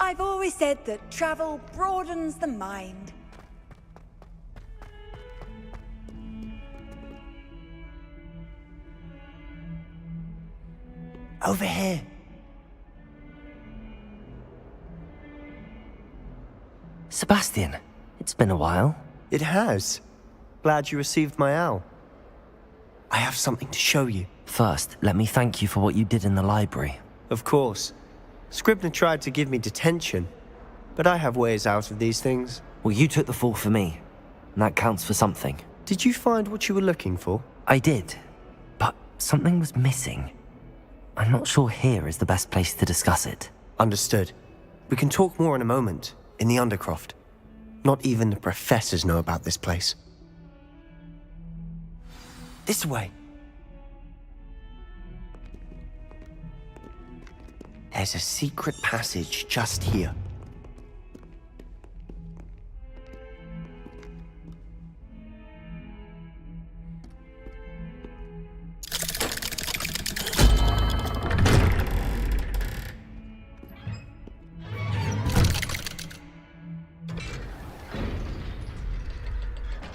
I've always said that travel broadens the mind. Over here. Sebastian, it's been a while. It has. Glad you received my owl. I have something to show you. First, let me thank you for what you did in the library. Of course. Scribner tried to give me detention, but I have ways out of these things. Well, you took the fall for me, and that counts for something. Did you find what you were looking for? I did, but something was missing. I'm not sure here is the best place to discuss it. Understood. We can talk more in a moment, in the Undercroft. Not even the professors know about this place. This way. There's a secret passage just here.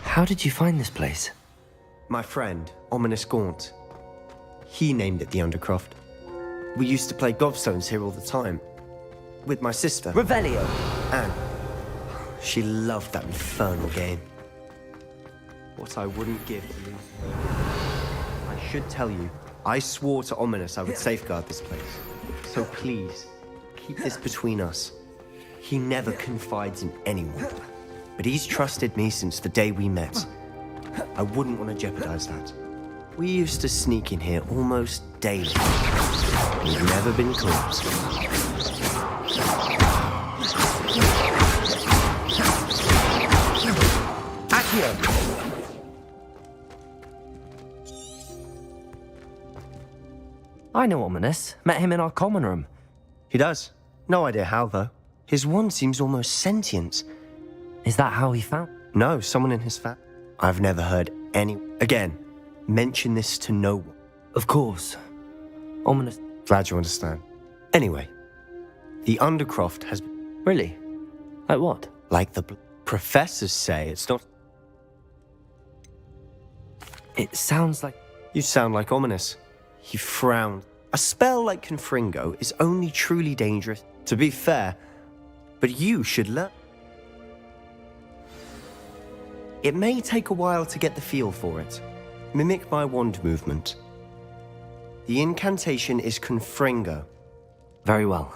How did you find this place? My friend, Ominous Gaunt. He named it the Undercroft. We used to play gobstones here all the time. With my sister, Revelio! Anne. She loved that infernal game. What I wouldn't give to lose. I should tell you, I swore to Ominous I would safeguard this place. So please, keep this between us. He never confides in anyone. But he's trusted me since the day we met. I wouldn't want to jeopardize that. We used to sneak in here almost daily. We've never been caught. Accio! I know Ominous. Met him in our common room. He does. No idea how, though. His wand seems almost sentient. Is that how he found? No, someone in his family. I've never heard any... Again, mention this to no one. Of course. Ominous... Glad you understand. Anyway, the Undercroft has... Really? Like what? Like the professors say, it's not... It sounds like... You sound like Ominous. He frowned. A spell like Confringo is only truly dangerous, to be fair, but you should learn. It may take a while to get the feel for it. Mimic my wand movement. The incantation is Confringo. Very well.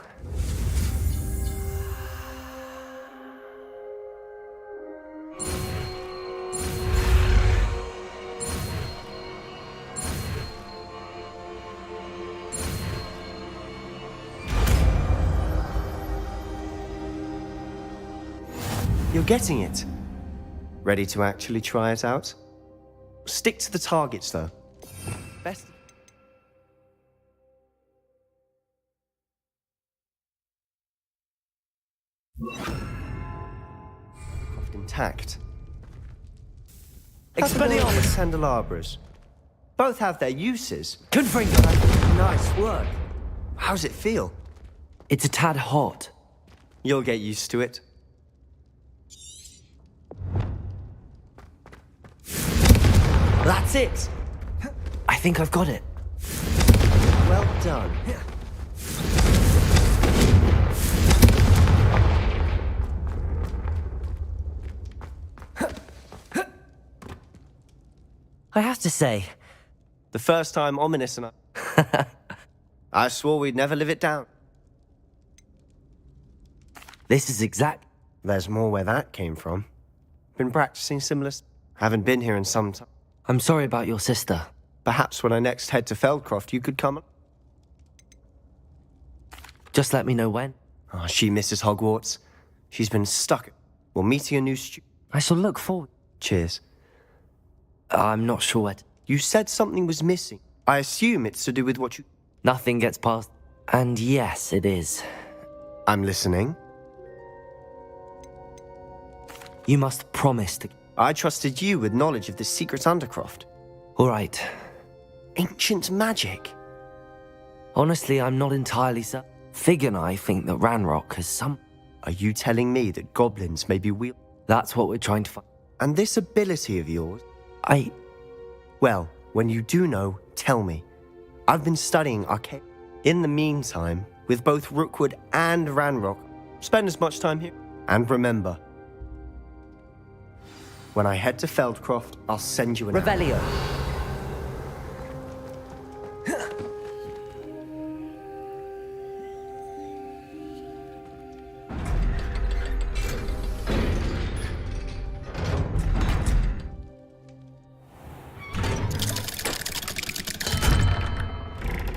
You're getting it. Ready to actually try it out? Stick to the targets, though. Best. Intact. Expelliarmus candelabras. Both have their uses. Confringo! Nice work. How's it feel? It's a tad hot. You'll get used to it. That's it! I think I've got it. Well done. I have to say... The first time Ominous and I... I swore we'd never live it down. This is exact... There's more where that came from. Been practicing similar... Haven't been here in some time. I'm sorry about your sister. Perhaps when I next head to Feldcroft, you could come... Just let me know when. Oh, she misses Hogwarts. She's been stuck. We're meeting a new I shall look forward. Cheers. I'm not sure what... You said something was missing. I assume it's to do with what you... Nothing gets past... And yes, it is. I'm listening. You must promise to... I trusted you with knowledge of the secret Undercroft. All right. Ancient magic. Honestly, I'm not entirely certain. Fig and I think that Ranrock has some... Are you telling me that goblins may be wield? That's what we're trying to find. And this ability of yours? I... Well, when you do know, tell me. I've been studying arcane. In the meantime, with both Rookwood and Ranrock, spend as much time here. And remember, when I head to Feldcroft, I'll send you an... Revelio.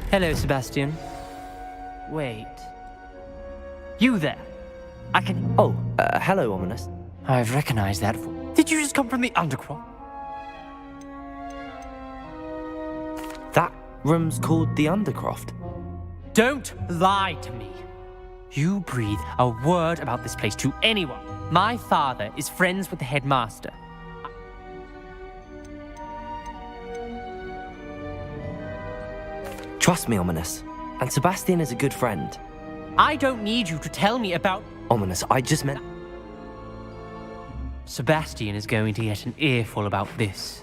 Hello, Sebastian. Wait. You there? I can... Oh, hello, Ominous. I've recognized that. Did you just come from the Undercroft? That room's called the Undercroft. Don't lie to me. You breathe a word about this place to anyone. My father is friends with the headmaster. Trust me, Ominous. And Sebastian is a good friend. I don't need you to tell me about... Ominous, I just meant... Sebastian is going to get an earful about this.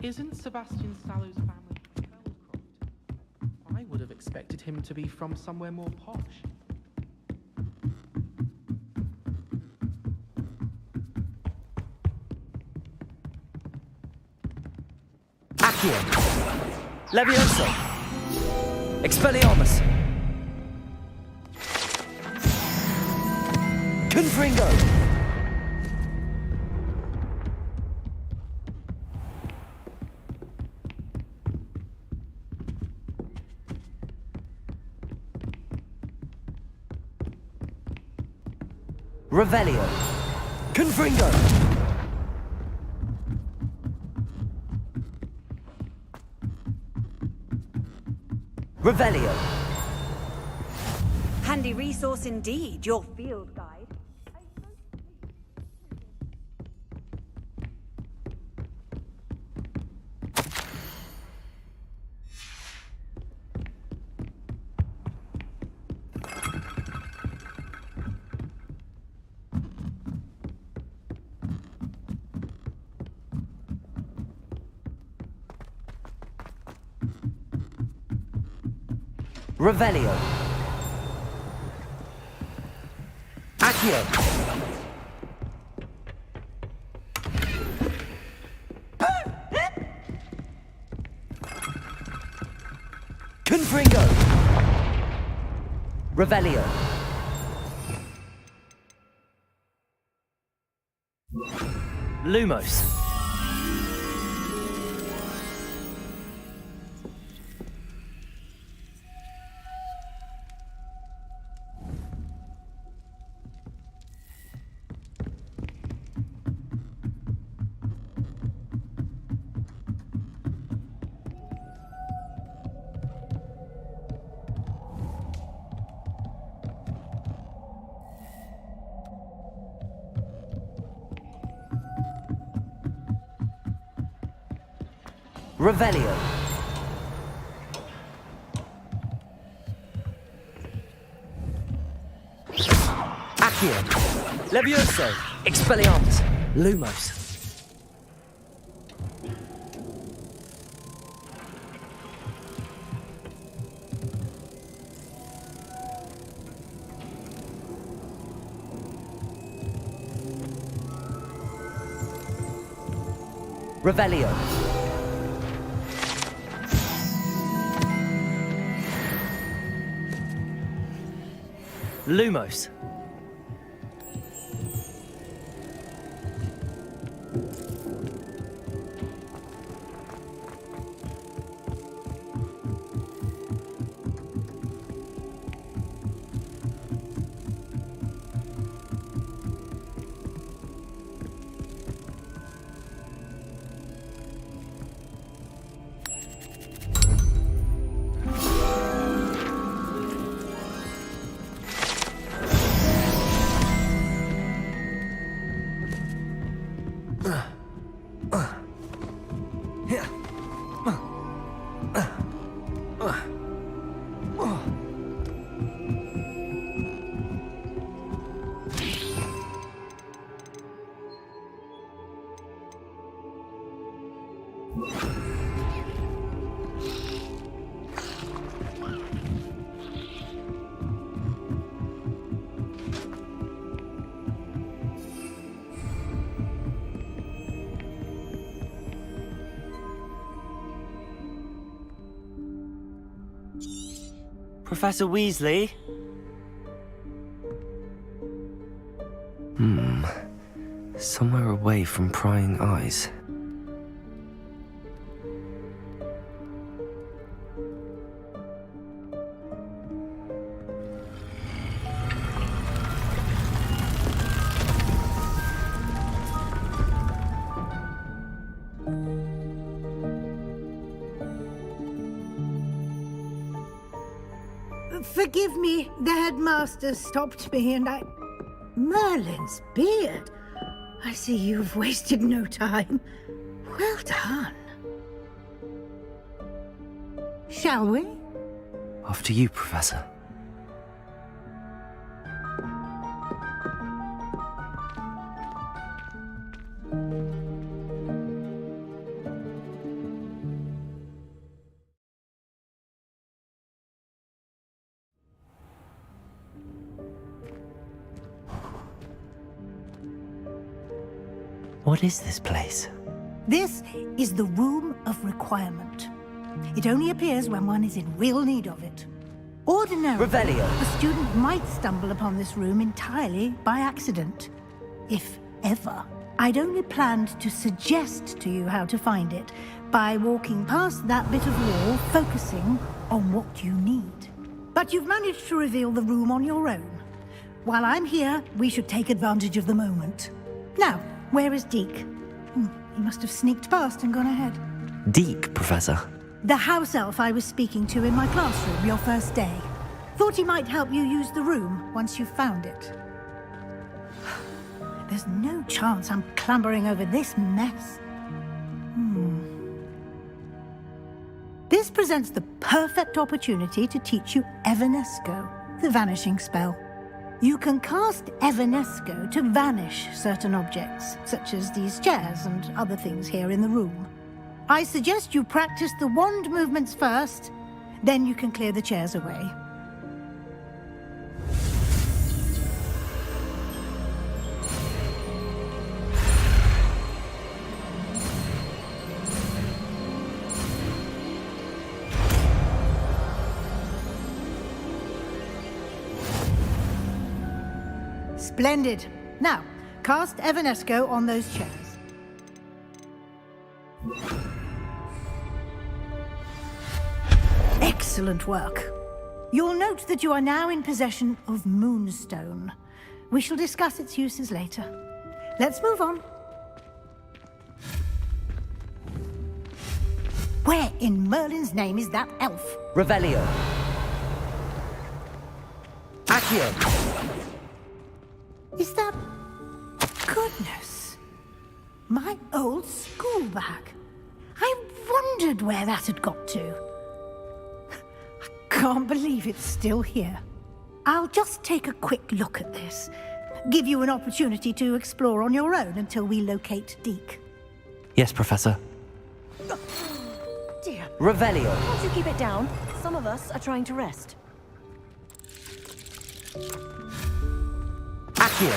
Isn't Sebastian Sallow's family from Feldcroft? I would have expected him to be from somewhere more posh. Accio. Levioso. Expelliarmus. Confringo. Revelio. Confringo. Revelio. Handy resource indeed, your field guide. Revelio. Accio. Confringo. Revelio. Lumos. Revelio. Accio. Levioso. Expelliarmus. Lumos. Revelio. Lumos. Professor Weasley? Somewhere away from prying eyes. Forgive me, the headmaster stopped me and I... Merlin's beard. I see you've wasted no time. Well done. Shall we? After you, Professor. What is this place? This is the Room of Requirement. It only appears when one is in real need of it. Ordinarily, Revelio. a student might stumble upon this room entirely by accident. If ever. I'd only planned to suggest to you how to find it by walking past that bit of wall, focusing on what you need. But you've managed to reveal the room on your own. While I'm here, we should take advantage of the moment. Now, where is Deke? He must have sneaked past and gone ahead. Deke, Professor. The house elf I was speaking to in my classroom your first day. Thought he might help you use the room once you found it. There's no chance I'm clambering over this mess. This presents the perfect opportunity to teach you Evanesco, the vanishing spell. You can cast Evanesco to vanish certain objects, such as these chairs and other things here in the room. I suggest you practice the wand movements first, then you can clear the chairs away. Splendid. Now, cast Evanesco on those chairs. Excellent work. You'll note that you are now in possession of Moonstone. We shall discuss its uses later. Let's move on. Where in Merlin's name is that elf? Revelio. Accio. Is that... Goodness. My old school bag. I wondered where that had got to. I can't believe it's still here. I'll just take a quick look at this. Give you an opportunity to explore on your own until we locate Deke. Yes, Professor. Dear, Revelio. can't you keep it down? Some of us are trying to rest. Accio.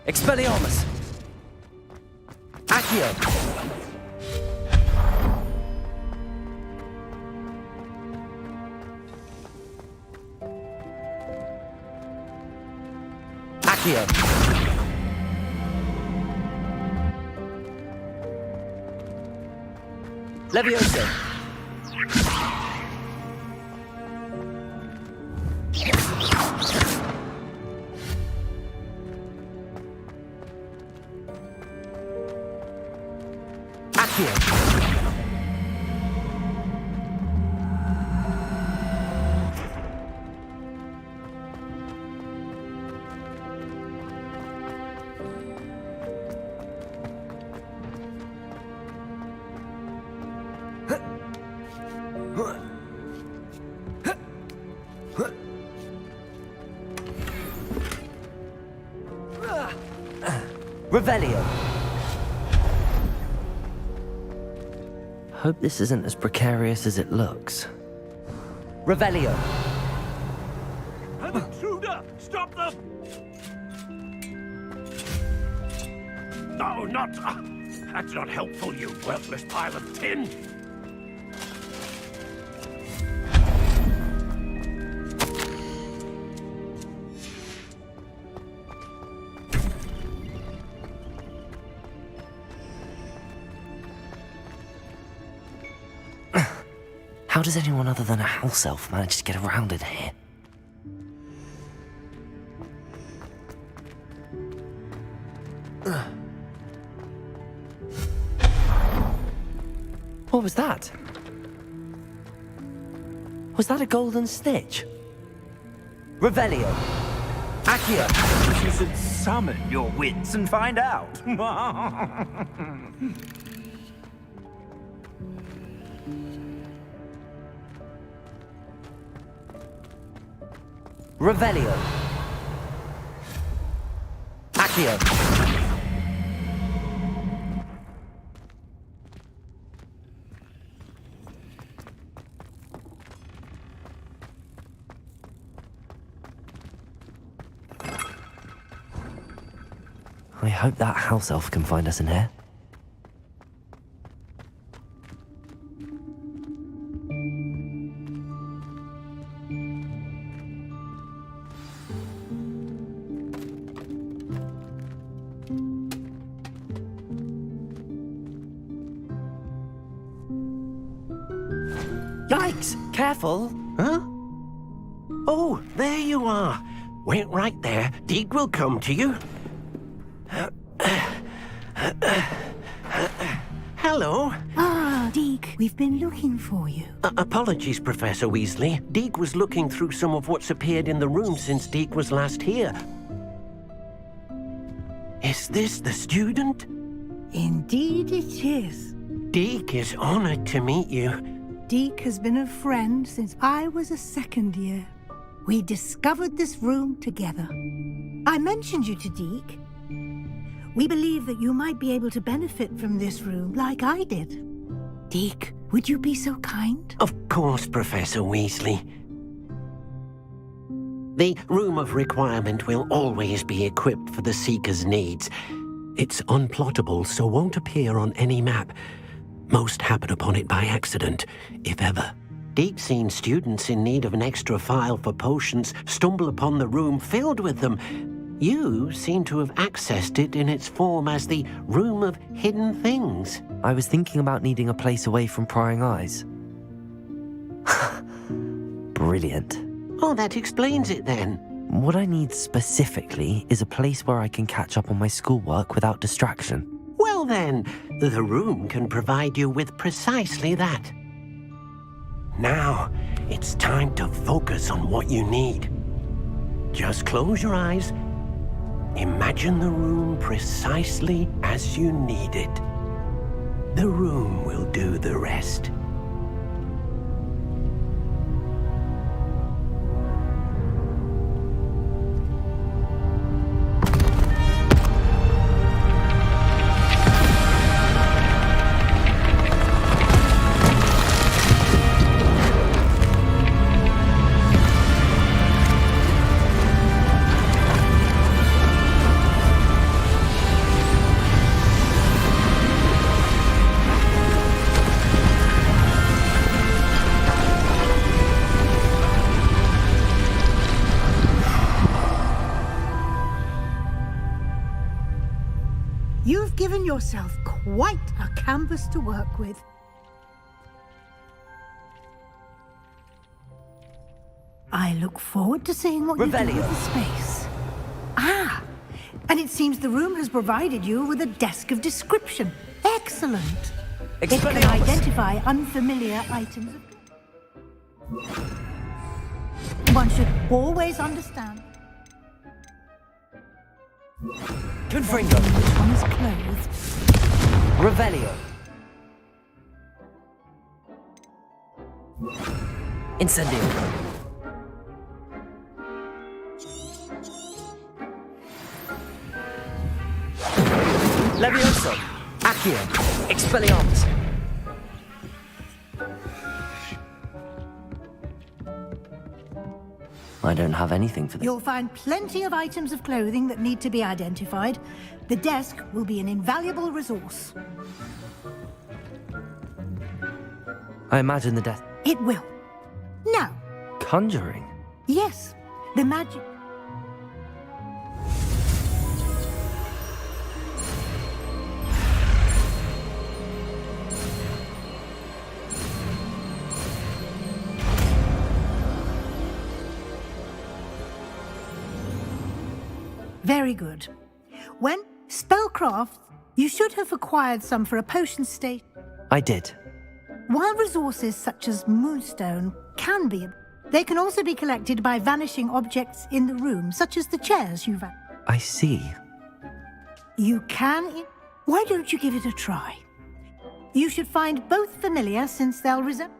Expelliarmus. Accio. Accio. Levioso. Accio. Revelio. Hope this isn't as precarious as it looks. Revelio. An intruder! Stop them! No, not... that's not helpful, you worthless pile of tin! How does anyone other than a house elf manage to get around in here? What was that? Was that a golden stitch? Revelio. Accio. You should summon your wits and find out. Revelio. Accio. I hope that house elf can find us in here. Yikes! Careful! Huh? Oh, there you are. Wait right there. Deek will come to you. Hello. Ah, Deke, we've been looking for you. Apologies, Professor Weasley. Deek was looking through some of what's appeared in the room since Deek was last here. Is this the student? Indeed it is. Deek is honored to meet you. Deke has been a friend since I was a second year. We discovered this room together. I mentioned you to Deke. We believe that you might be able to benefit from this room like I did. Deke, would you be so kind? Of course, Professor Weasley. The Room of Requirement will always be equipped for the Seeker's needs. It's unplottable, so won't appear on any map. Most happen upon it by accident, if ever. Deep seen students in need of an extra file for potions stumble upon the room filled with them. You seem to have accessed it in its form as the Room of Hidden Things. I was thinking about needing a place away from prying eyes. Brilliant. Oh, that explains it then. What I need specifically is a place where I can catch up on my schoolwork without distraction. Well then, the room can provide you with precisely that. Now, it's time to focus on what you need. Just close your eyes. Imagine the room precisely as you need it. The room will do the rest. You've given yourself quite a canvas to work with. I look forward to seeing what you do with the space. Ah, and it seems the room has provided you with a desk of description. Excellent. It can identify unfamiliar items. One should always understand. Confringo. Which one is clothed? Revelio. Incendio. Levioso! Accio! Expelliarmus! I don't have anything for this. You'll find plenty of items of clothing that need to be identified. The desk will be an invaluable resource. I imagine the death... It will. Now, Conjuring? yes, the magic... Very good. When spellcraft, you should have acquired some for a potion state. I did. While resources such as moonstone can be, they can also be collected by vanishing objects in the room, such as the chairs you've... I see. You can... Why don't you give it a try? You should find both familiar, since they'll resemble...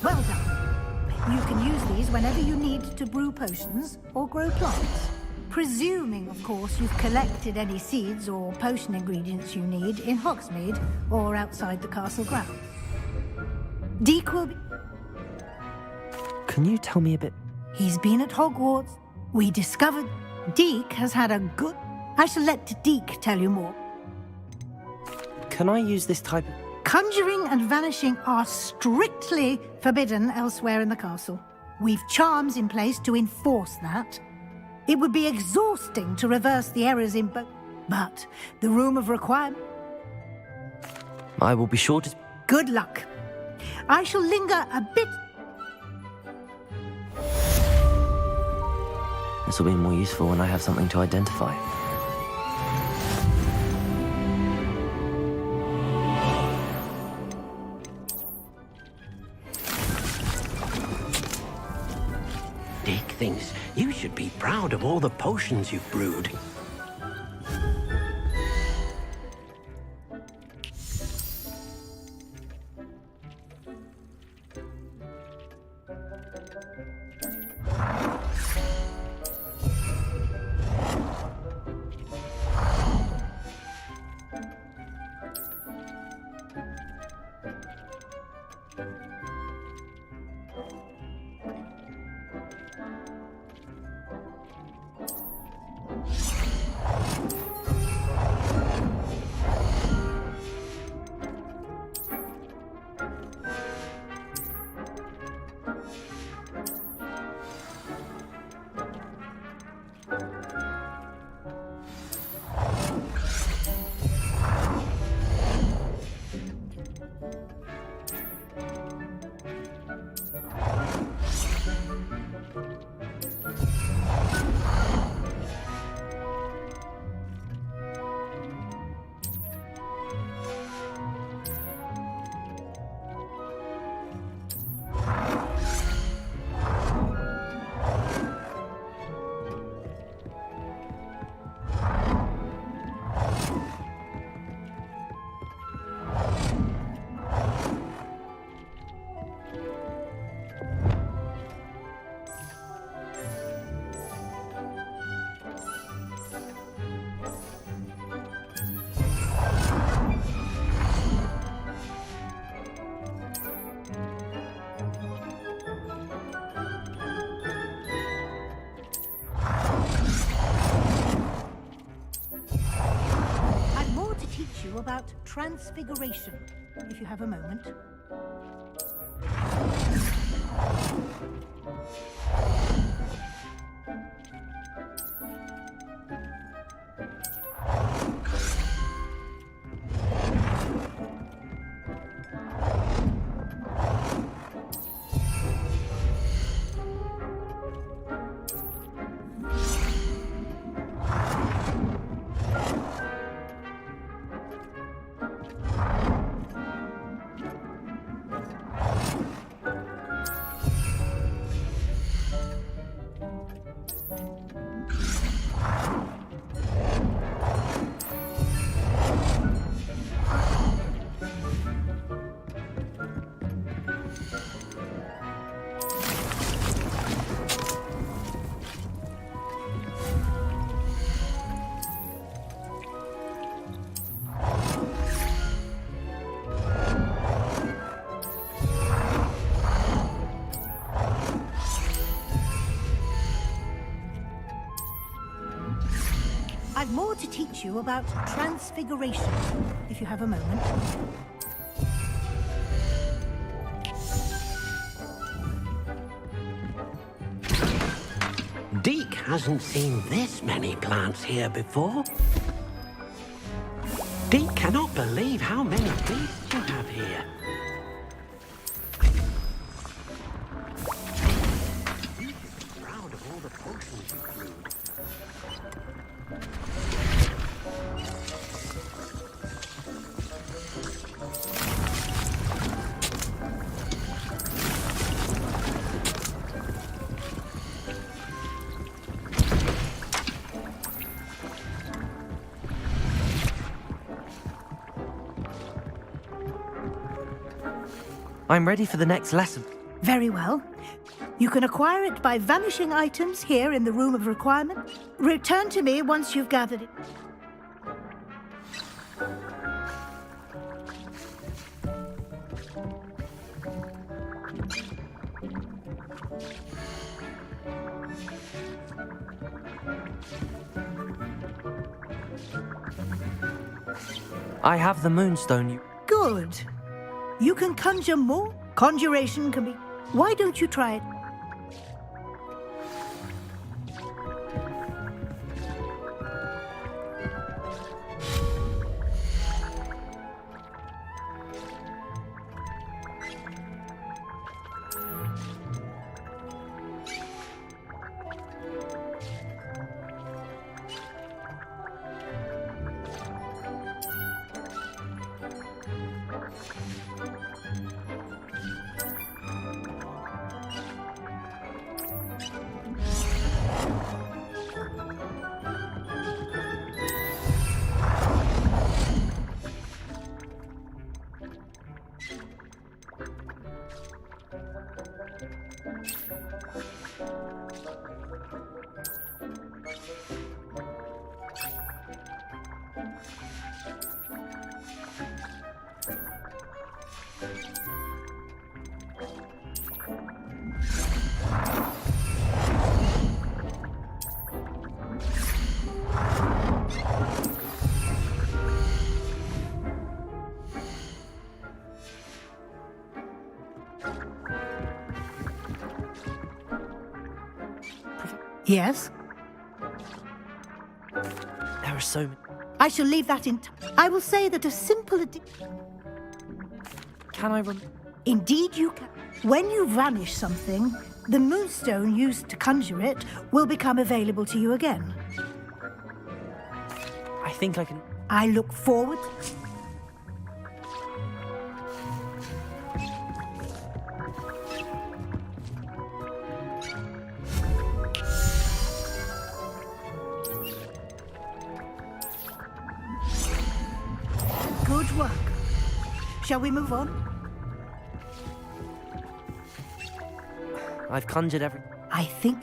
Well done. You can use these whenever you need to brew potions or grow plants. Presuming, of course, you've collected any seeds or potion ingredients you need in Hogsmeade or outside the castle grounds. Deek will be... Can you tell me a bit? He's been at Hogwarts. We discovered Deek has had a good... I shall let Deek tell you more. Can I use this type of... Conjuring and vanishing are strictly forbidden elsewhere in the castle. We've charms in place to enforce that. It would be exhausting to reverse the errors in both, but the room of requirement... I will be sure to... Good luck. I shall linger a bit... This will be more useful when I have something to identify. Dick thinks you should be proud of all the potions you've brewed. Transfiguration, if you have a moment. I've more to teach you about transfiguration, if you have a moment. Deke hasn't seen this many plants here before. Deke cannot believe how many beasts you have here. You should be proud of all the potions you brewed. I'm ready for the next lesson. Very well. You can acquire it by vanishing items here in the Room of Requirement. Return to me once you've gathered it. I have the moonstone you... Good. You can conjure more. Conjuration can be... Why don't you try it? Yes? There are so many... I shall leave that in... I will say that a simple... Can I Indeed you can. When you vanish something, the moonstone used to conjure it will become available to you again. I think I can... I look forward... Good work. Shall we move on? I've conjured every... I think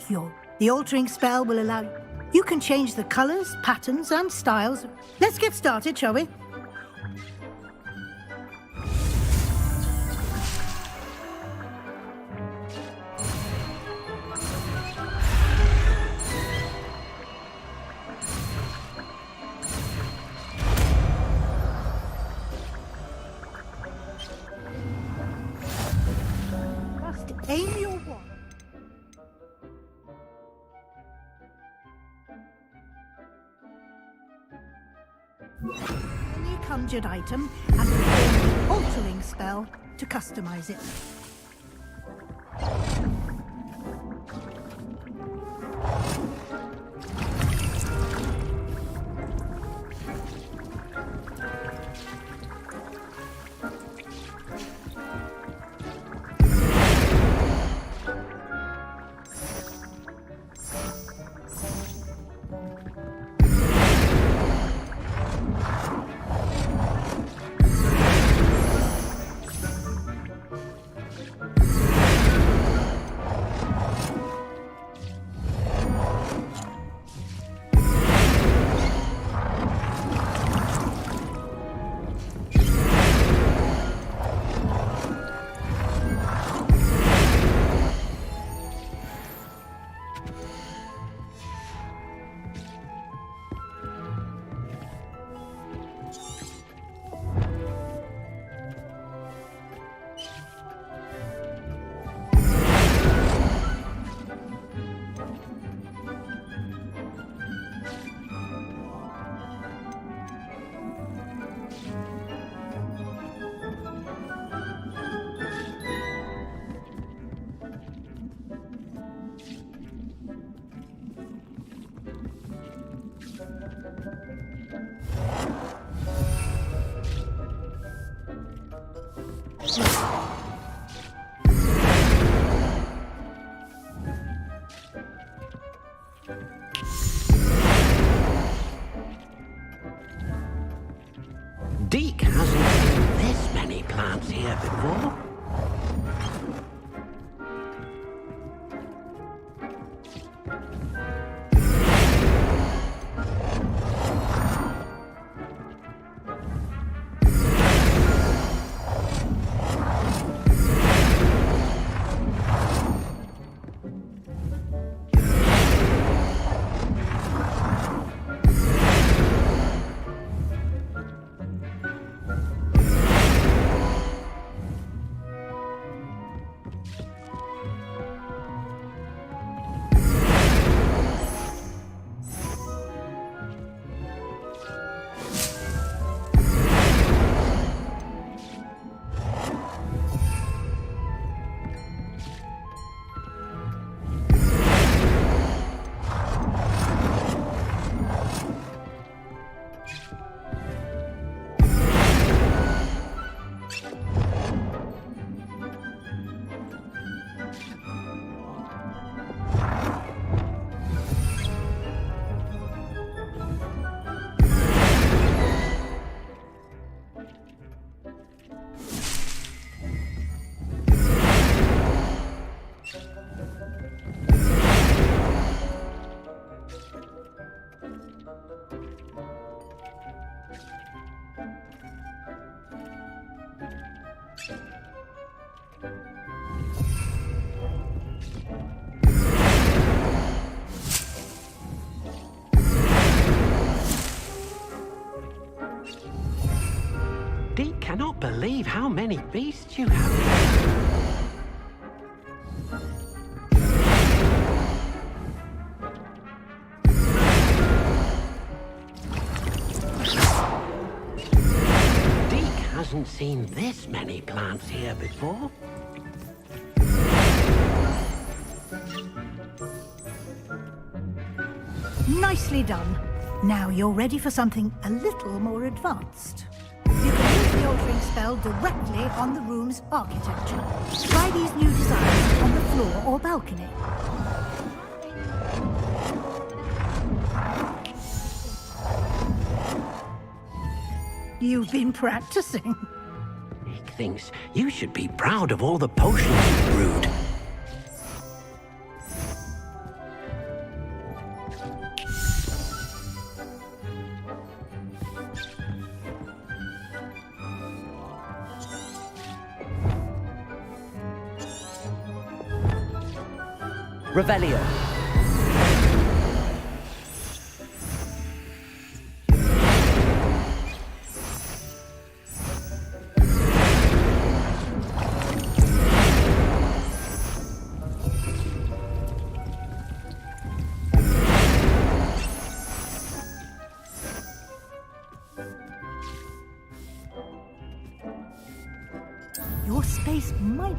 the altering spell will allow you... You can change the colors, patterns, and styles. Let's get started, shall we? Aim your wand. Any conjured item and perform an altering spell to customize it. Deke hasn't seen this many plants here before. Deke cannot believe how many beasts you have here. Deke hasn't seen this many plants here before. Nicely done. Now you're ready for something a little more advanced. You can use the altering spell directly on the room's architecture. Try these new designs on the floor or balcony. You've been practicing. Deke thinks you should be proud of all the potions you brewed. Revelio.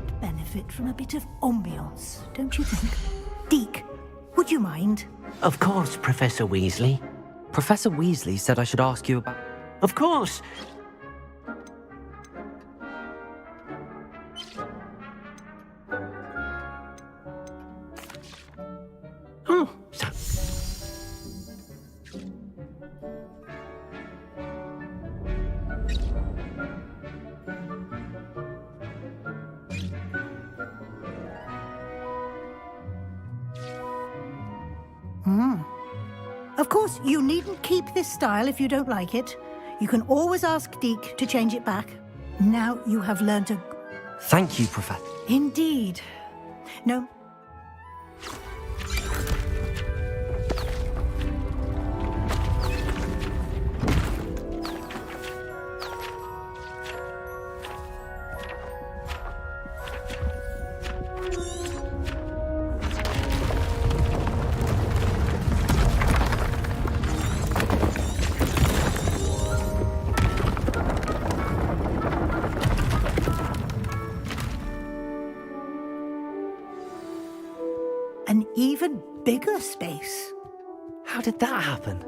might benefit from a bit of ambiance, don't you think? Deke, would you mind? Of course, Professor Weasley. Professor Weasley said I should ask you about... Of course. Oh, so... Of course, you needn't keep this style if you don't like it. You can always ask Deke to change it back. Now you have learned to... Thank you, Professor. Indeed. No. An even bigger space. How did that happen?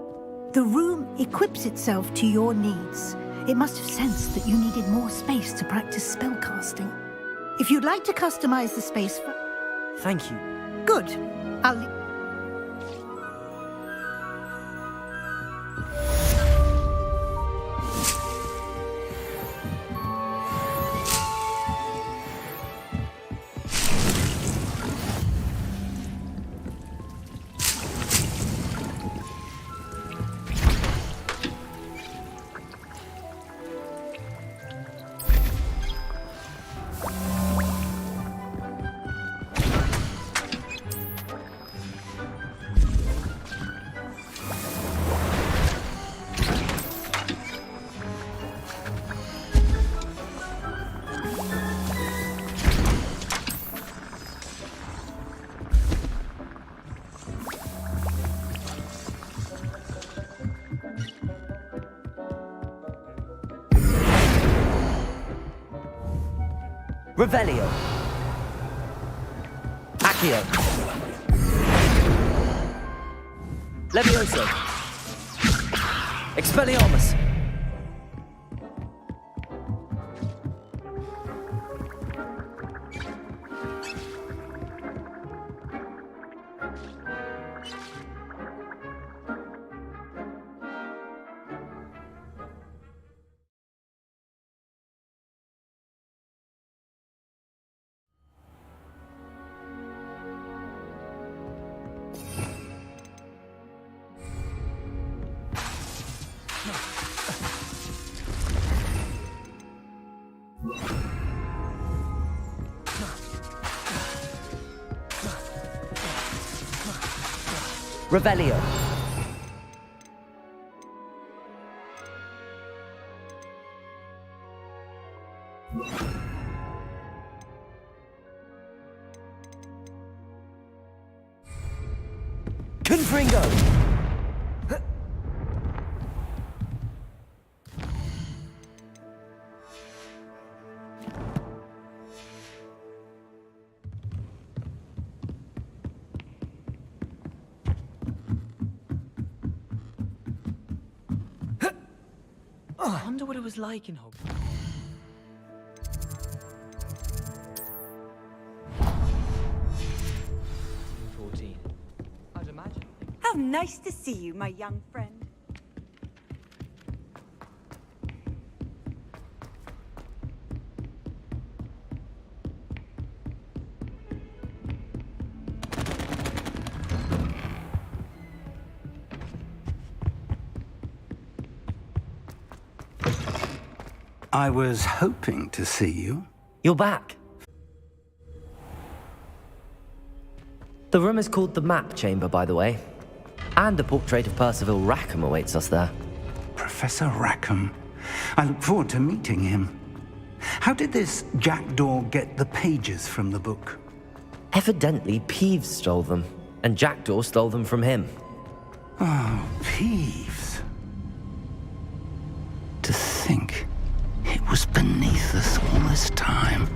The room equips itself to your needs. It must have sensed that you needed more space to practice spellcasting. If you'd like to customize the space for... Thank you. Good. I'll... Revelio. Accio. Levioso. Expelliarmus. Revelio. Confringo. I wonder what it was like in Hogwarts. I'd imagine. How nice to see you, my young friend. I was hoping to see you. You're back. The room is called the Map Chamber, by the way. And a portrait of Percival Rackham awaits us there. Professor Rackham. I look forward to meeting him. How did this jackdaw get the pages from the book? Evidently, Peeves stole them, and Jackdaw stole them from him. Oh, Peeves. To think it was beneath us all this time.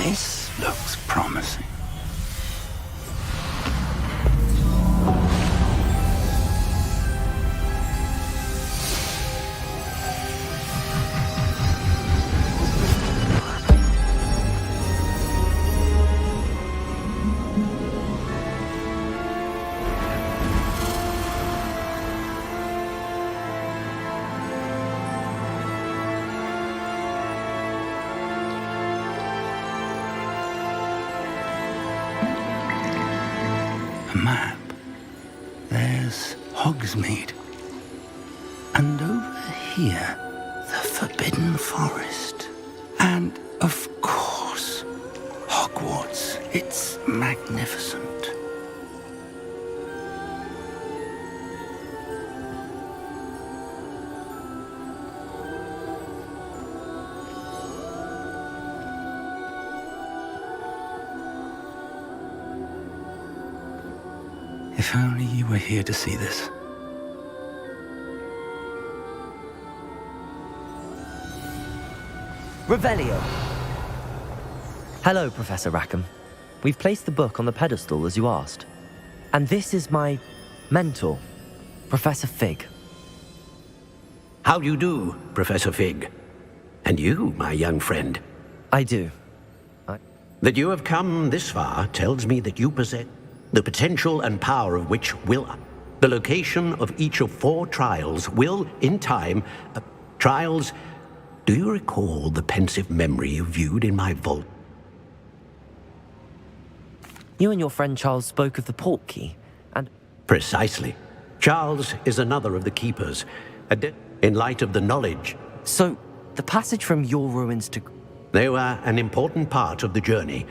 This looks promising. Map. There's Hogsmeade. And over here, the Forbidden Forest. And, of course, Hogwarts. It's magnificent. If only you were here to see this. Revelio! Hello, Professor Rackham. We've placed the book on the pedestal as you asked. And this is my mentor, Professor Fig. How do you do, Professor Fig? And you, my young friend? I do. That you have come this far tells me that you possess the potential and power of which will... The location of each of 4 trials will, in time... trials... Do you recall the pensive memory you viewed in my vault? You and your friend Charles spoke of the Portkey, and... Precisely. Charles is another of the keepers, in light of the knowledge. So, the passage from your ruins to... They were an important part of the journey,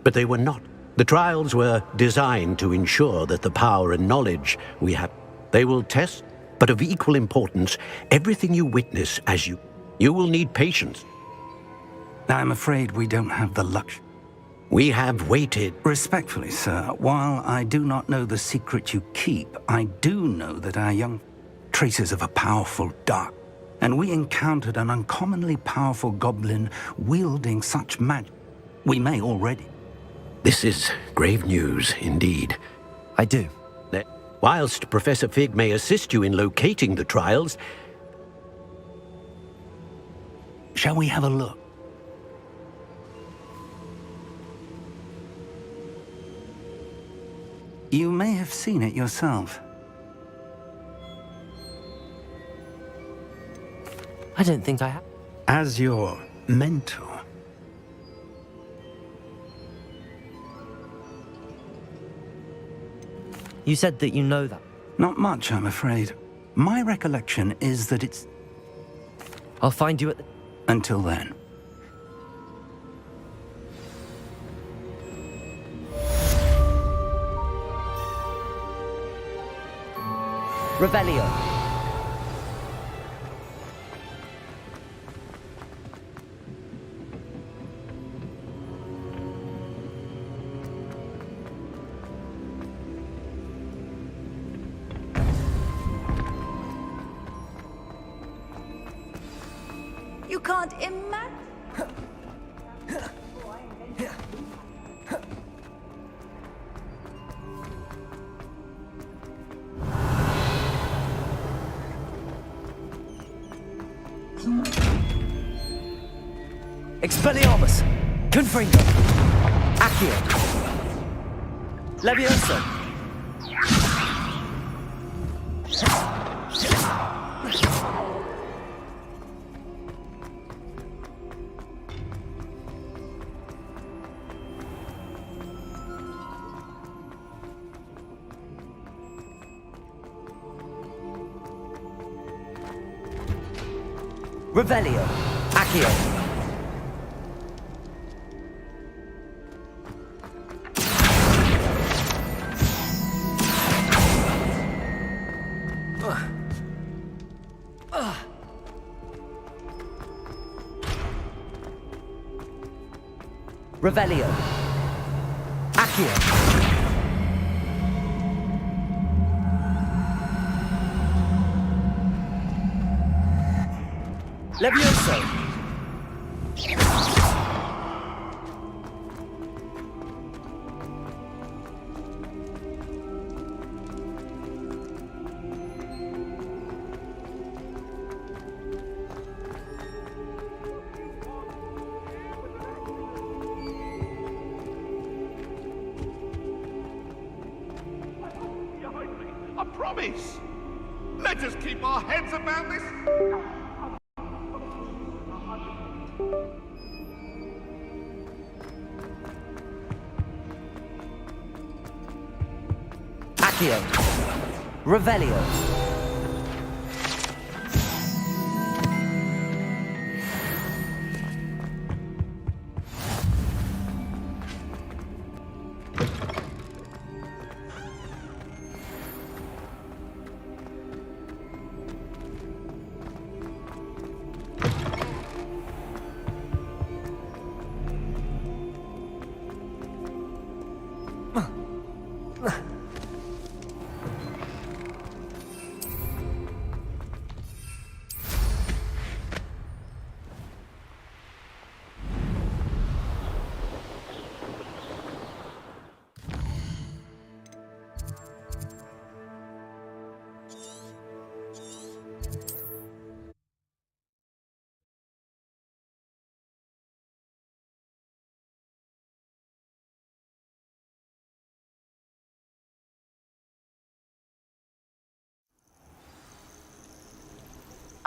but they were not. The trials were designed to ensure that the power and knowledge we have... They will test, but of equal importance, everything you witness as you... You will need patience. I'm afraid we don't have the luxury. We have waited. Respectfully, sir, while I do not know the secret you keep, I do know that our young... traces of a powerful dark... And we encountered an uncommonly powerful goblin wielding such magic. We may already... This is grave news, indeed. I do. Whilst Professor Fig may assist you in locating the trials... Shall we have a look? You may have seen it yourself. I don't think I have. As your mentor. You said that you know that. Not much, I'm afraid. My recollection is that it's... I'll find you at the... Until then. Revelio. You can't imagine. Expelliarmus! Confringo! Accio! Levioso! Revelio! Accio! Revelio. Accio. Levioso. promise. Let us keep our heads about this. Accio. Revelio.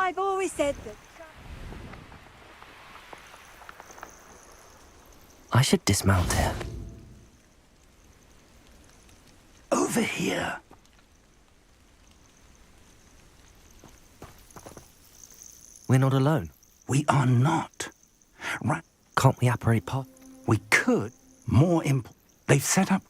I've always said that. I should dismount here. Over here. We're not alone. We are not. Right. Can't we apparate pop? We could. More important. They've set up.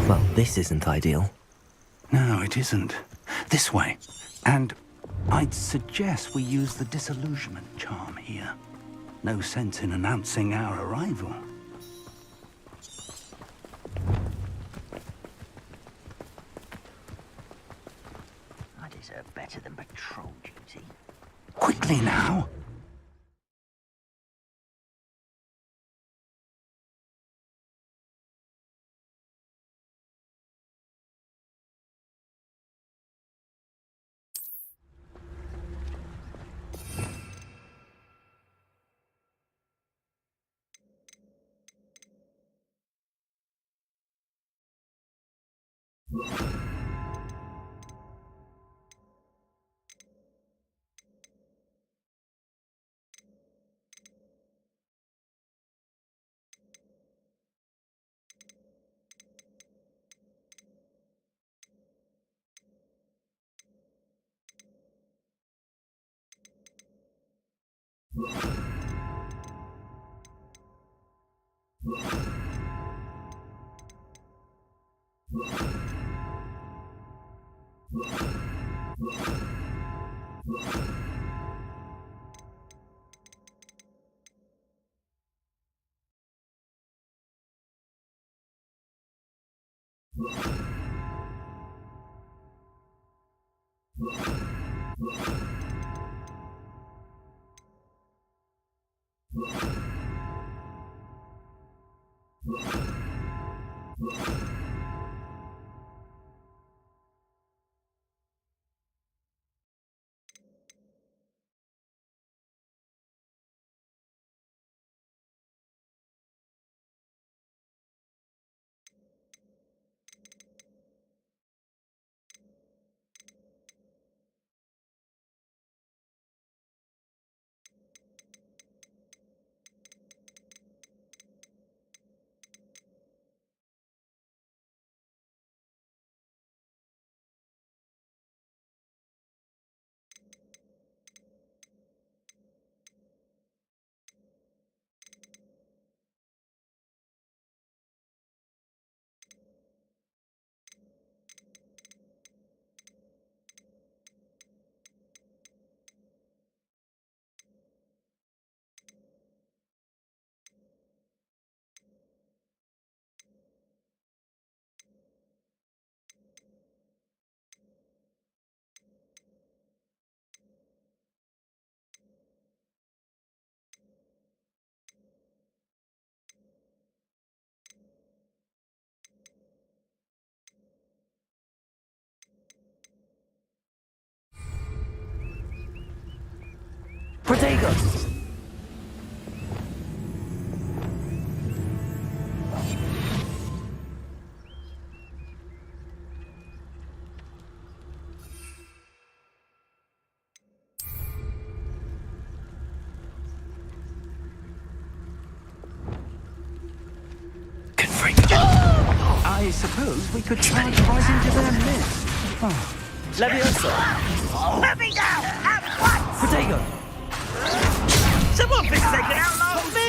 Well, this isn't ideal. No, it isn't. This way. And I'd suggest we use the disillusionment charm here. No sense in announcing our arrival. I deserve better than patrol duty. Quickly now! Protegos! I suppose we could charge right into their midst. Leviosa! Let me down! At once! Protego! Someone been taken out last me!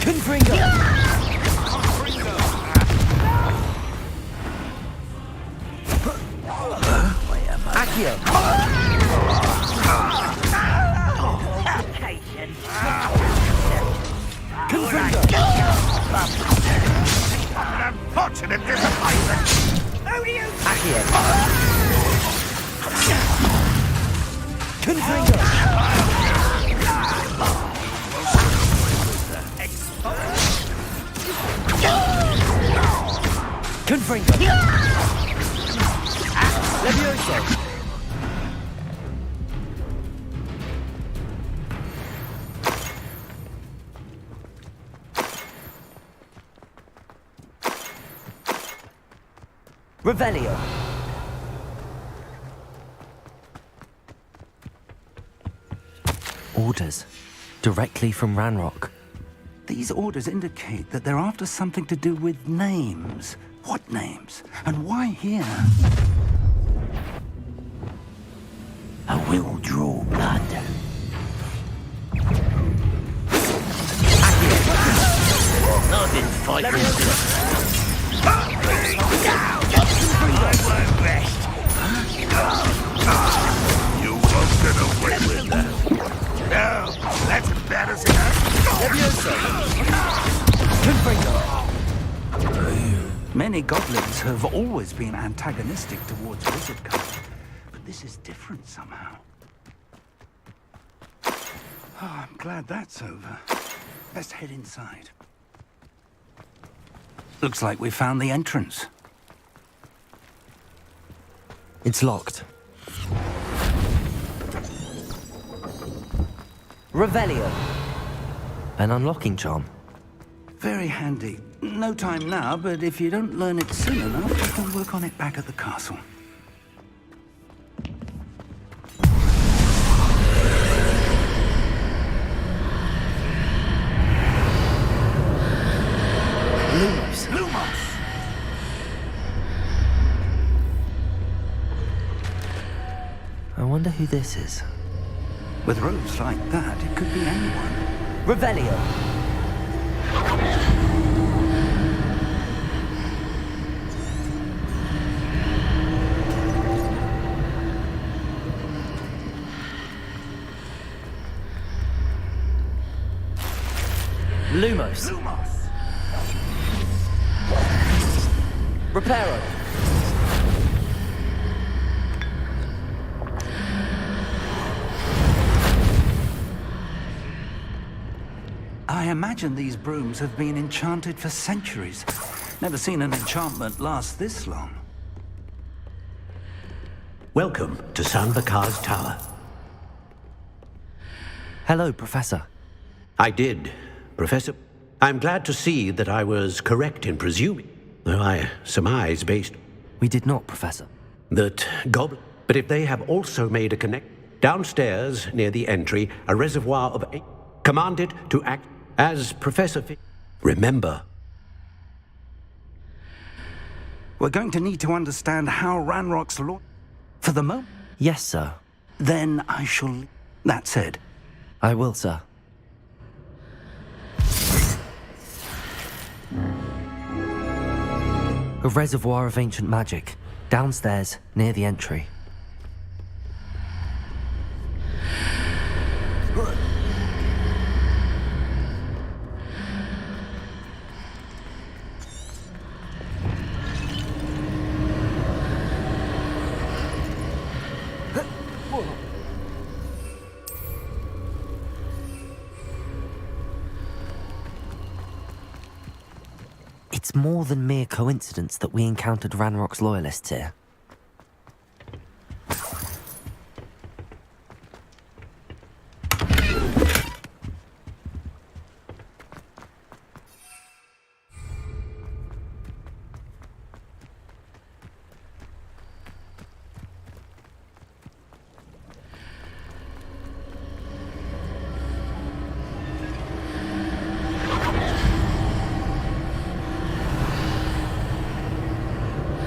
Confringo! Accio! Confringo! An unfortunate disappointment. Accio! Confringo! Confringo! Levioso! Revelio! Orders. Directly from Ranrock. These orders indicate that they're after something to do with names. What names? And why here? I will draw blood. I've been fighting. You won't get away with that. No, that's embarrassing. Many goblins have always been antagonistic towards wizard culture, but this is different somehow. Oh, I'm glad that's over. Let's head inside. Looks like we found the entrance. It's locked. Revelio. An unlocking charm. Very handy. No time now, but if you don't learn it soon enough, you can work on it back at the castle. Lumos. Lumos! I wonder who this is. With robes like that, it could be anyone. Revelio. Lumos. Lumos! Reparo. I imagine these brooms have been enchanted for centuries. Never seen an enchantment last this long. Welcome to San Bakar's Tower. Hello, Professor. I did, Professor. I'm glad to see that I was correct in presuming, though I surmise based... We did not, Professor. That goblin... But if they have also made a connect... Downstairs, near the entry, a reservoir of... Commanded to act as Professor... Remember... We're going to need to understand how Ranrock's law... For the moment... Yes, sir. Then I shall... That said... I will, sir. A reservoir of ancient magic, downstairs, near the entry. It's more than mere coincidence that we encountered Ranrock's loyalists here.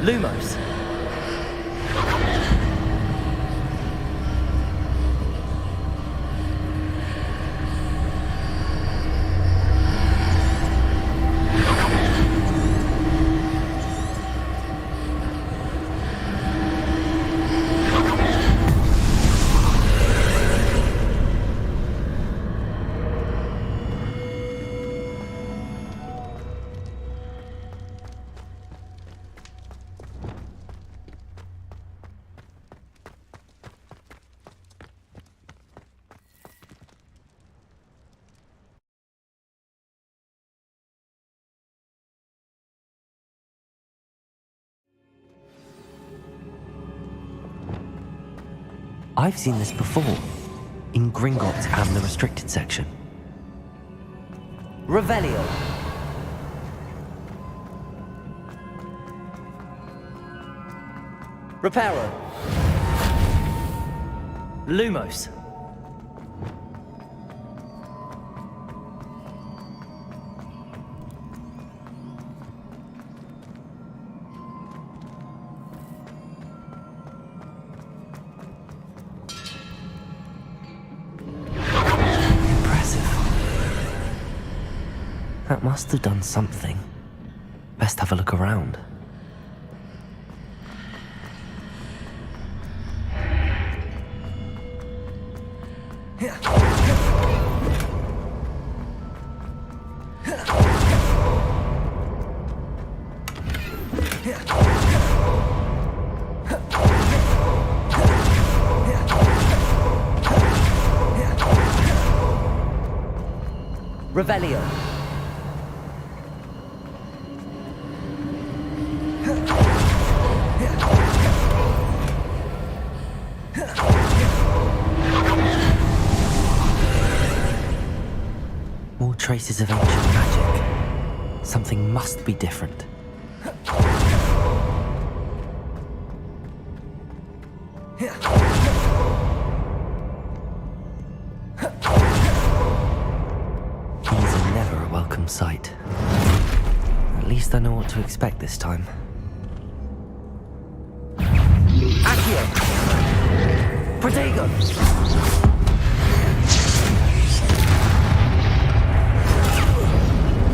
Lumos. I've seen this before, in Gringotts and the restricted section. Revelio. Reparo. Lumos. That must have done something. Best have a look around. Revelio. More traces of ancient magic. Something must be different. Sight. At least I know what to expect this time. Accio! Protego!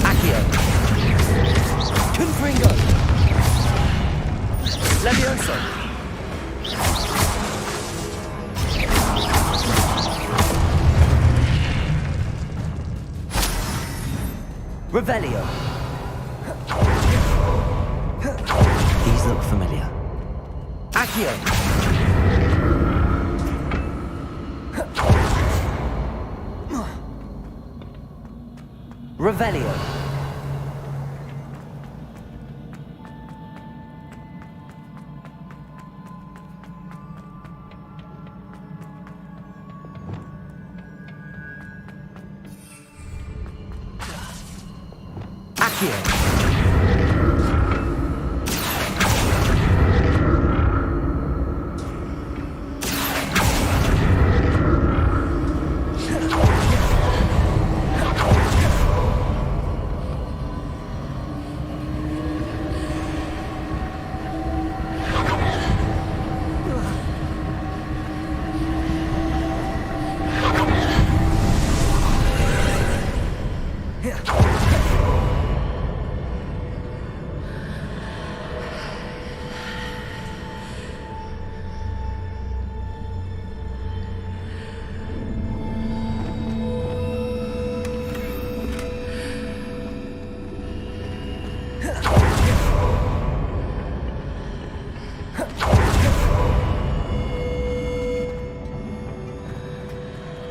Accio! Confringo! Levioso! Revelio. These look familiar. Accio. Revelio.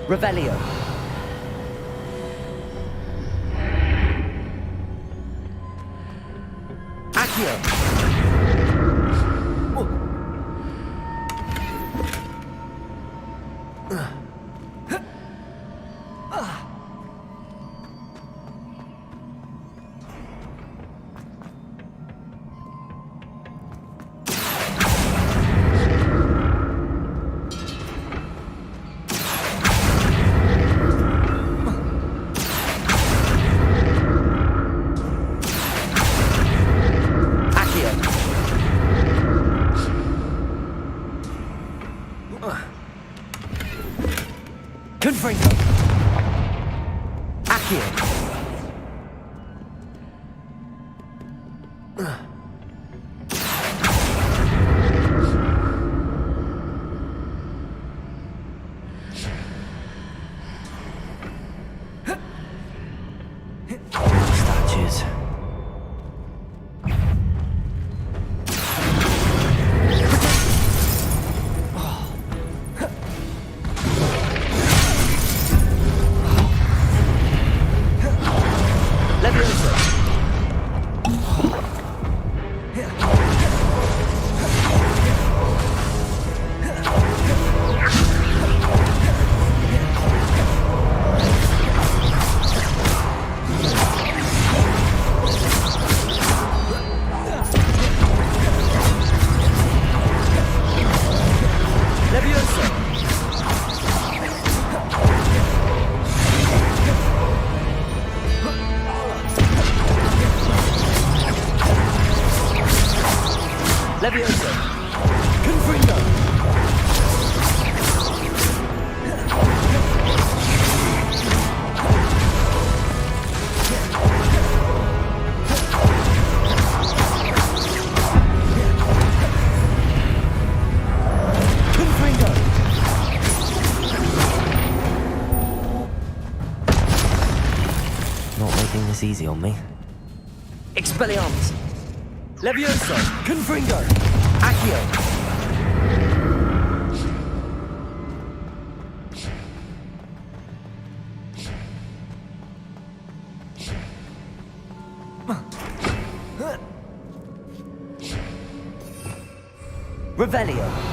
Revelio. Accio. Confringo. Accio. Statues. Levioso. Confringo. not making this easy on me. Expelliarmus! Levioso! Confringo! Accio! Revelio!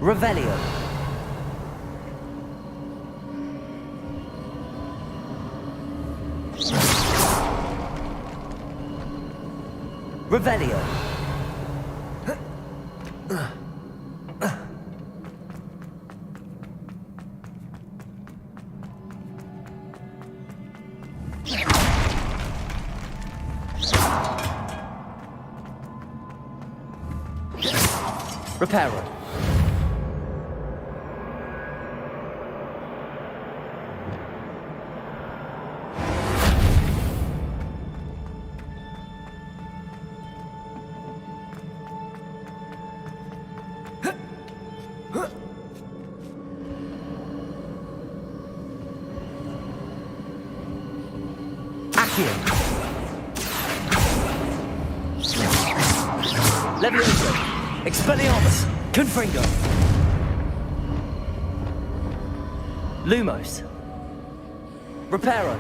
Revelio! Revelio! Reparo! Levioso! Expelliarmus! Confringo! Lumos! Reparo!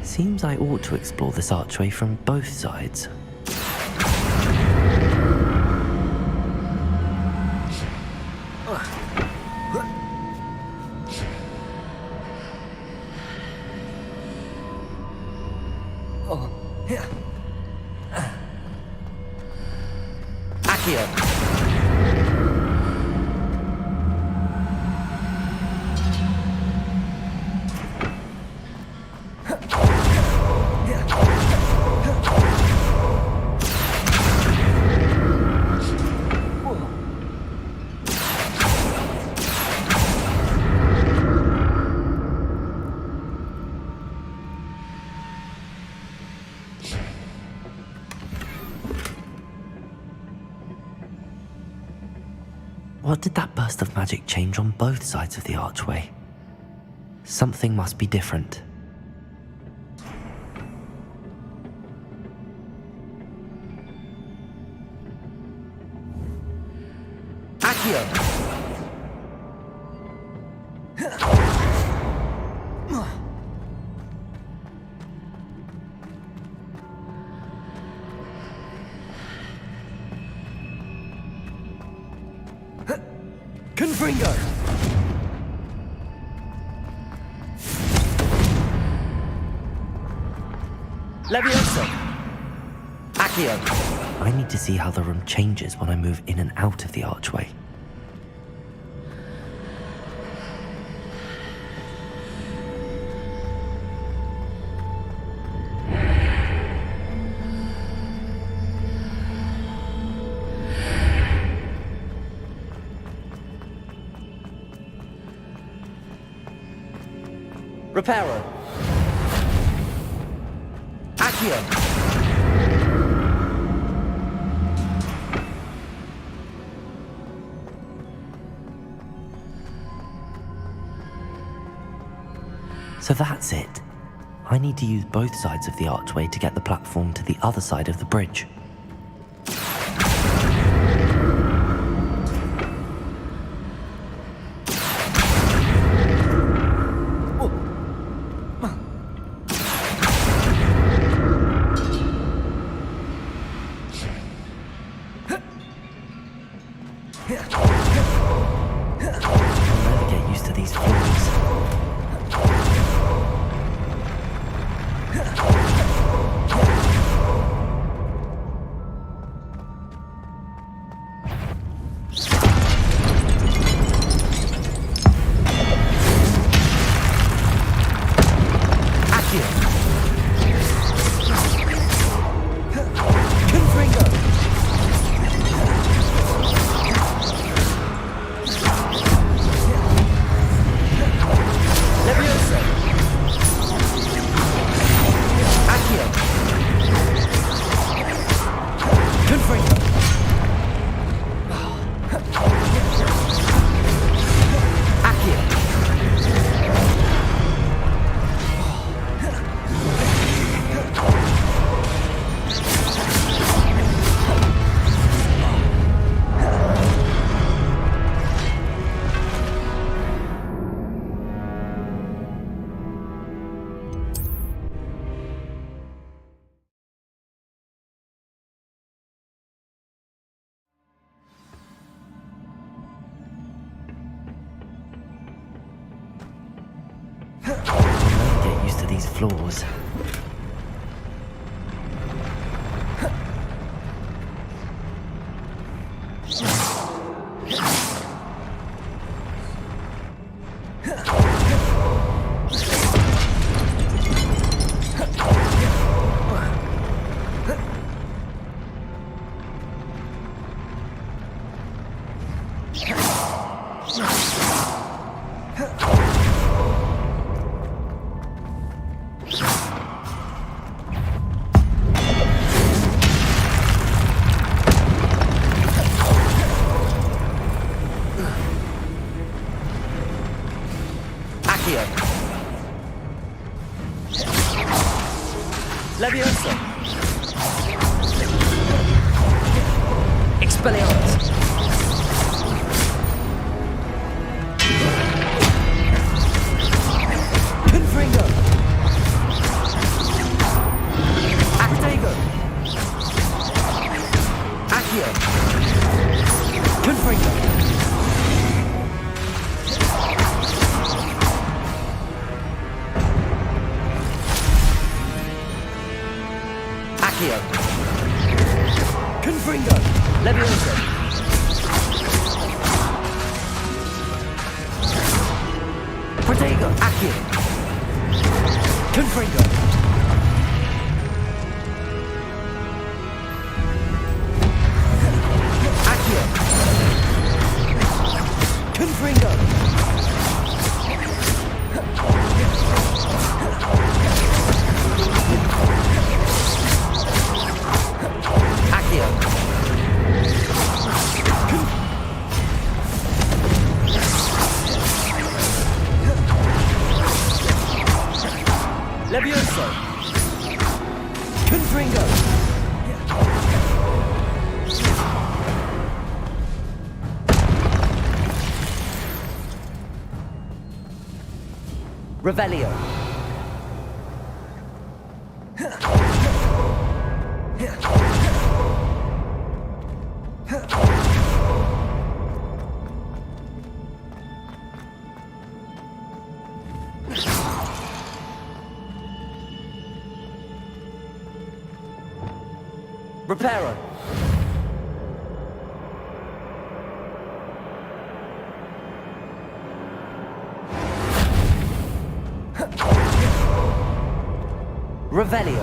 Seems I ought to explore this archway from both sides. Accio! What did that burst of magic change on both sides of the archway? Something must be different. Confringo! Levioso! Accio! I need to see how the room changes when I move in and out of the archway. Reparo. Accio. So that's it. I need to use both sides of the archway to get the platform to the other side of the bridge. Get used to these floors. Levioso. Expelliarmus. Confringo. Actego. Accio. Confringo. Accio. Confringo. Levioso. Protego. Accio. Confringo. Accio. Confringo. Accio. Levioso. Revelio. Reparo. Revelio.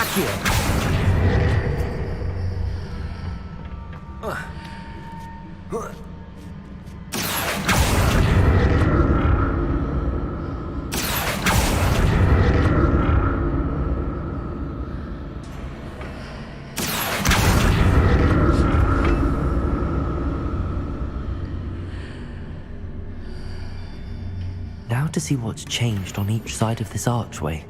Accio. Now to see what's changed on each side of this archway.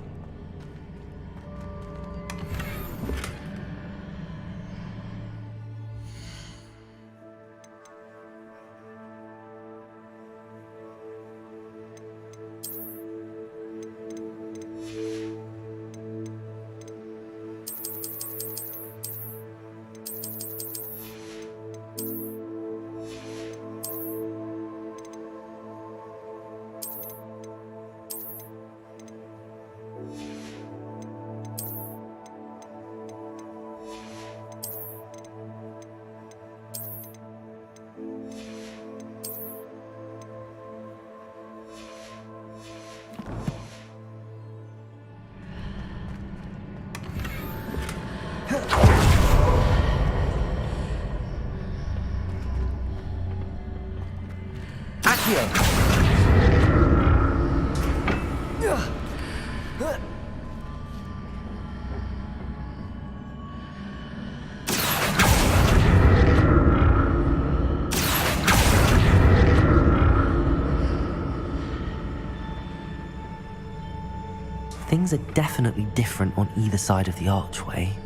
Things are definitely different on either side of the archway.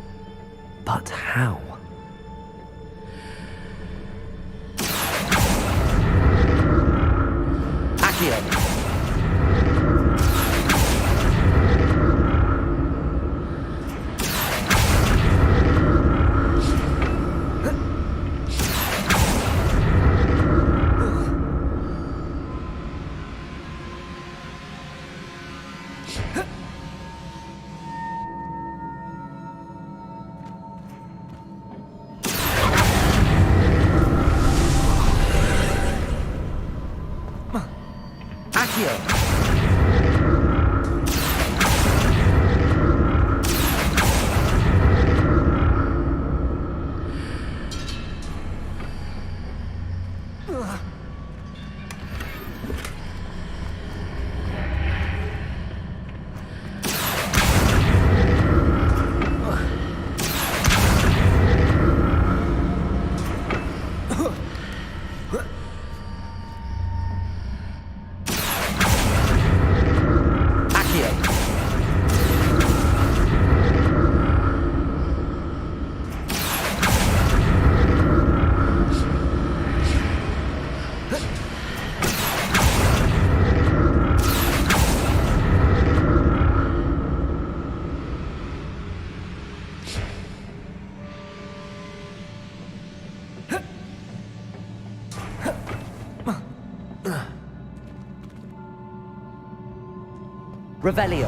But how? Accio. Revelio.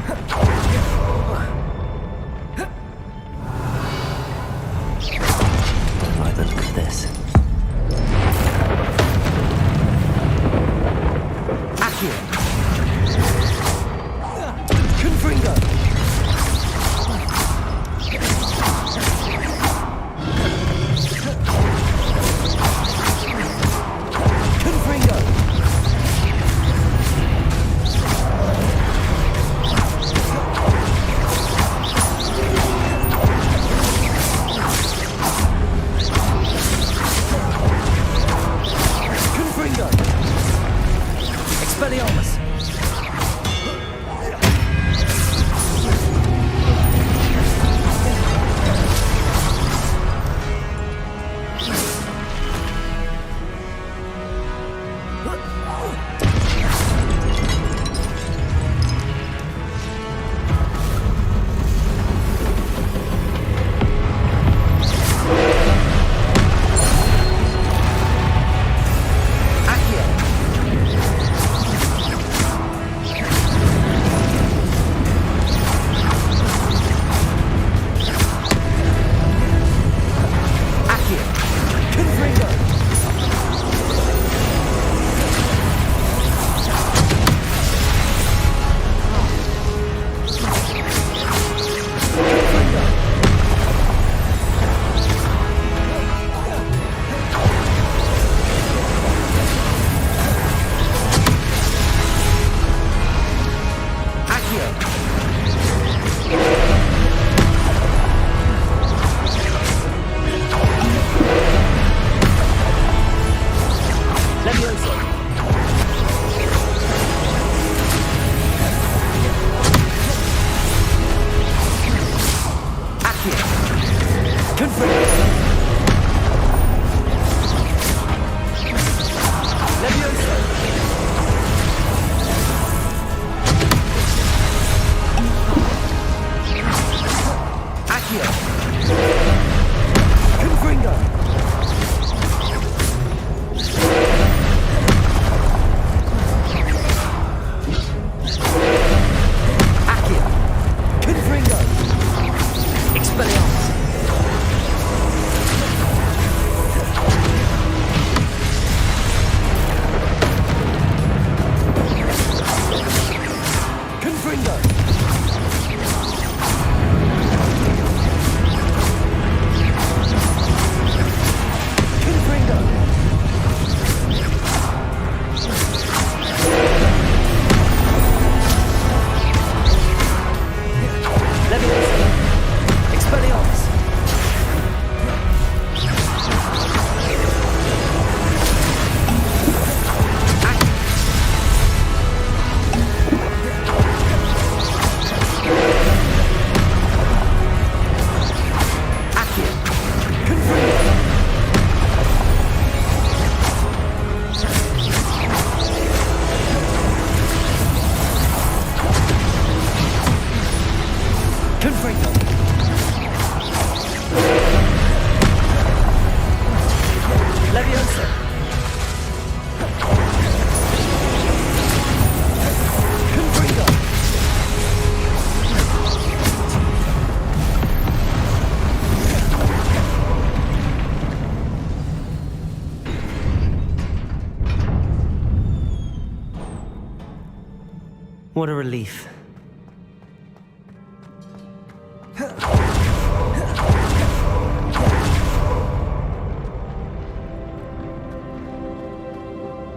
Don't like the look of this. Accio! Confringo! What a relief.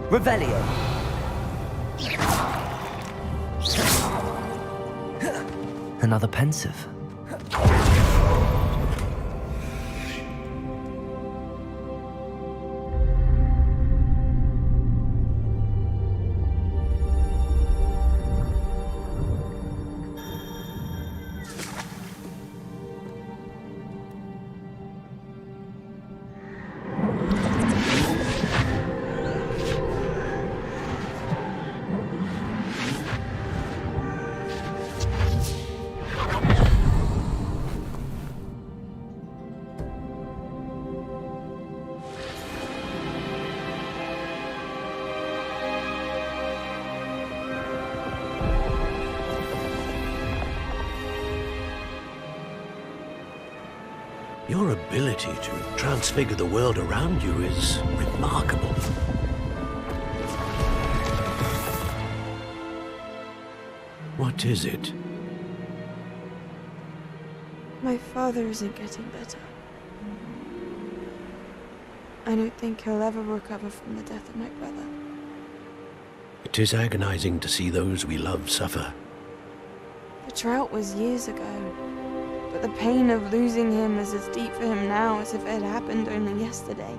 Revelio. Another pensive. Your ability to transfigure the world around you is remarkable. What is it? My father isn't getting better. I don't think he'll ever recover from the death of my brother. It is agonizing to see those we love suffer. The drought was years ago, but the pain of losing him is as deep for him now as if it had happened only yesterday.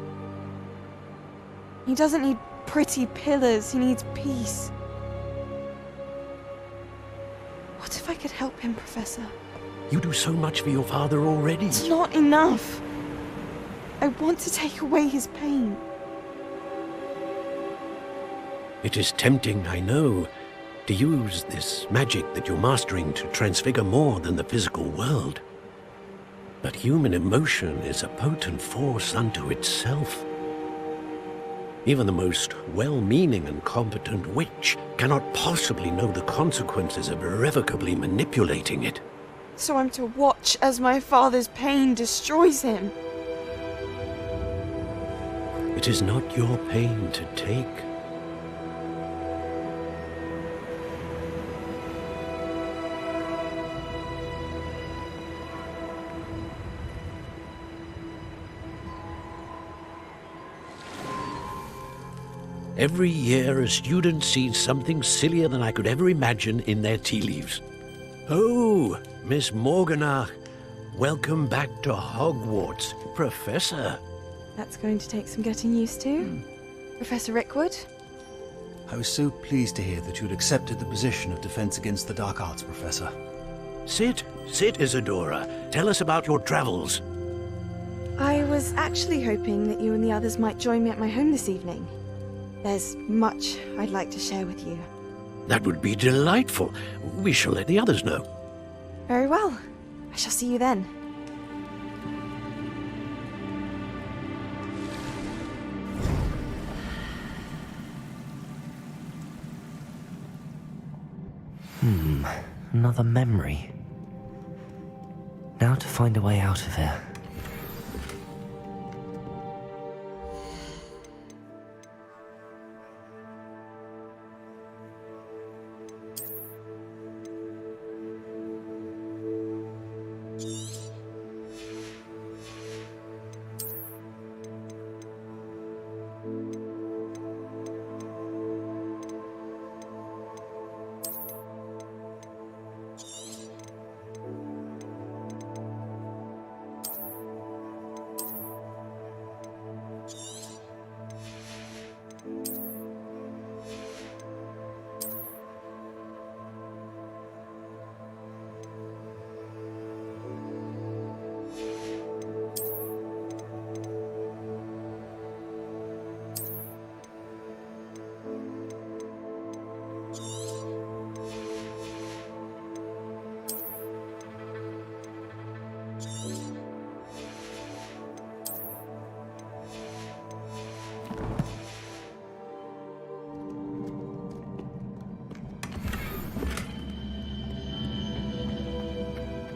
He doesn't need pretty pillars, he needs peace. What if I could help him, Professor? You do so much for your father already. It's not enough. I want to take away his pain. It is tempting, I know, to use this magic that you're mastering to transfigure more than the physical world. But human emotion is a potent force unto itself. Even the most well-meaning and competent witch cannot possibly know the consequences of irrevocably manipulating it. So I'm to watch as my father's pain destroys him. It is not your pain to take. Every year, a student sees something sillier than I could ever imagine in their tea leaves. Oh, Miss Morganach, welcome back to Hogwarts, Professor. That's going to take some getting used to. Professor Rickwood? I was so pleased to hear that you'd accepted the position of Defense Against the Dark Arts, Professor. Sit, Isadora. Tell us about your travels. I was actually hoping that you and the others might join me at my home this evening. There's much I'd like to share with you. That would be delightful. We shall let the others know. Very well. I shall see you then. Another memory. Now to find a way out of here.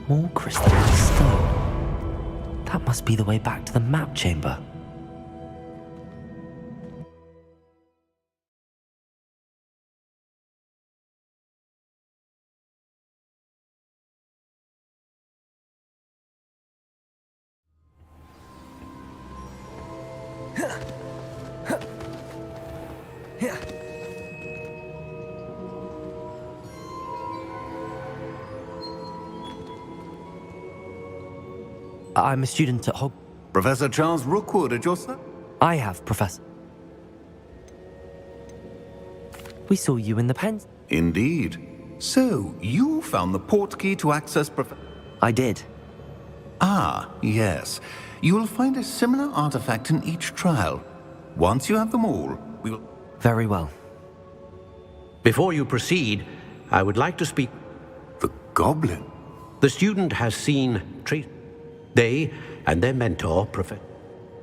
More crystalline stone. That must be the way back to the map chamber. I'm a student at Hogwarts. Professor Charles Rookwood at your side? I have, Professor. We saw you in the pen. Indeed. So, you found the portkey to access I did. Ah, yes. You will find a similar artifact in each trial. Once you have them all, we will... Very well. Before you proceed, I would like to speak... The goblin? The student has seen They and their mentor, Professor.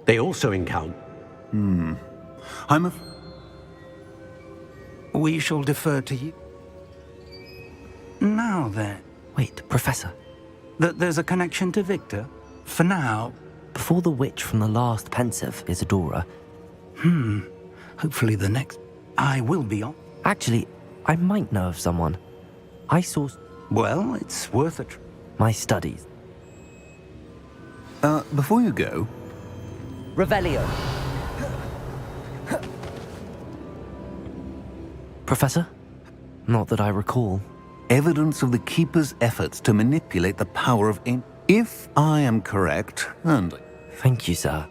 They also encounter... I'm a... We shall defer to you. Now then. Wait, Professor. That there's a connection to Victor? For now, Before the witch from the last pensive, Isadora. hopefully the next... I will be on. Actually, I might know of someone. I saw Well, it's worth a... my studies. Before you go, Revelio. Professor? Not that I recall. evidence of the Keeper's efforts to manipulate the power of... If I am correct, and... Thank you, sir.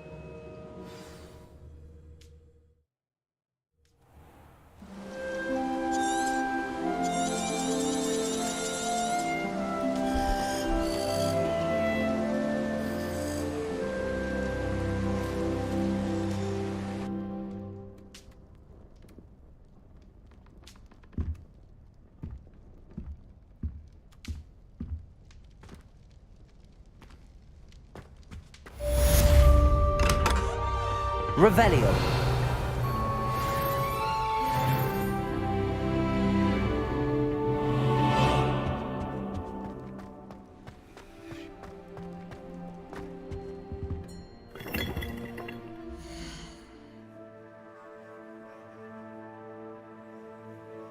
Revelio.